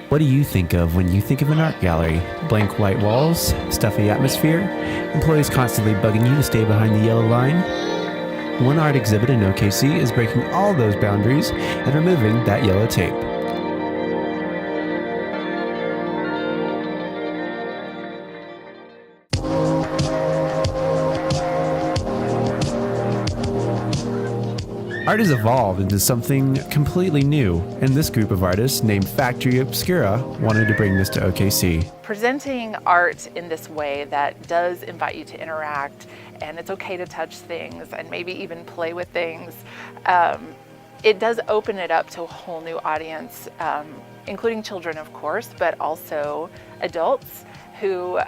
What do you think of when you think of an art gallery? Blank white walls, stuffy atmosphere, employees constantly bugging you to stay behind the yellow line? One art exhibit in OKC is breaking all those boundaries and removing that yellow tape. Art has evolved into something completely new, and this group of artists, named Factory Obscura, wanted to bring this to OKC. Presenting art in this way that does invite you to interact, and it's okay to touch things and maybe even play with things, it does open it up to a whole new audience, including children, of course, but also adults who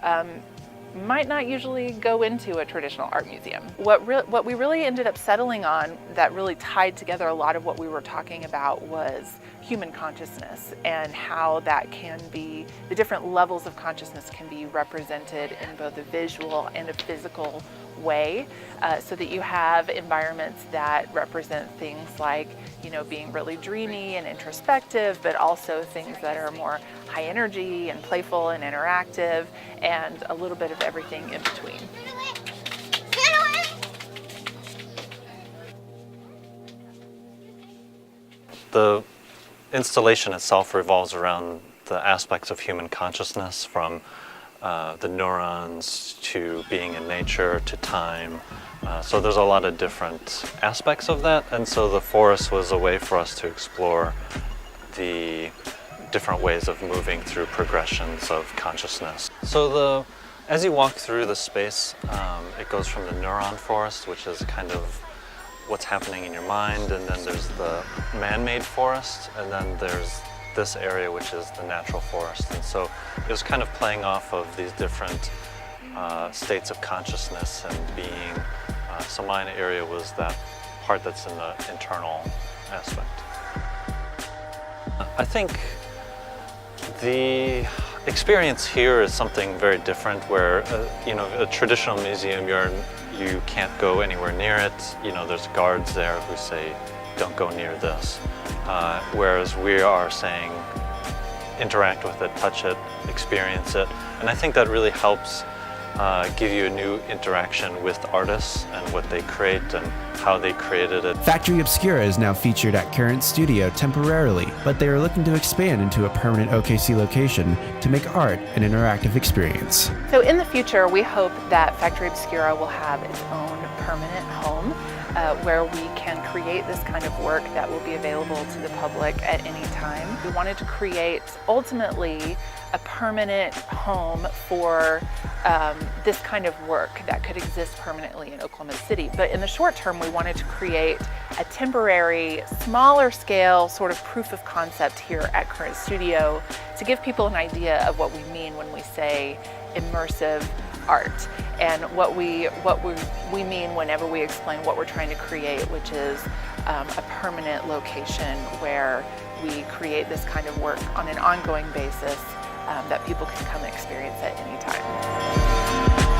might not usually go into a traditional art museum. What we really ended up settling on that really tied together a lot of what we were talking about was human consciousness and how that can be, the different levels of consciousness can be represented in both a visual and a physical way, so that you have environments that represent things like, you know, being really dreamy and introspective, but also things that are more high energy and playful and interactive, and a little bit of everything in between. The installation itself revolves around the aspects of human consciousness, from the neurons to being in nature to time. So there's a lot of different aspects of that, and so the forest was a way for us to explore the different ways of moving through progressions of consciousness. So as you walk through the space, it goes from the neuron forest, which is kind of what's happening in your mind, and then there's the man-made forest, and then there's this area which is the natural forest. And so it was kind of playing off of these different states of consciousness and being, so my area was that part that's in the internal aspect. I think the experience here is something very different, where you know, a traditional museum, you can't go anywhere near it. You know, there's guards there who say, don't go near this. Whereas we are saying, interact with it, touch it, experience it. And I think that really helps give you a new interaction with artists and what they create and how they created it. Factory Obscura is now featured at Current Studio temporarily, but they are looking to expand into a permanent OKC location to make art an interactive experience. So in the future, we hope that Factory Obscura will have its own permanent home, where we can create this kind of work that will be available to the public at any time. We wanted to create, ultimately, a permanent home for this kind of work that could exist permanently in Oklahoma City. But in the short term, we wanted to create a temporary, smaller scale sort of proof of concept here at Current Studio to give people an idea of what we mean when we say immersive art, and what we mean whenever we explain what we're trying to create, which is a permanent location where we create this kind of work on an ongoing basis that people can come experience at any time.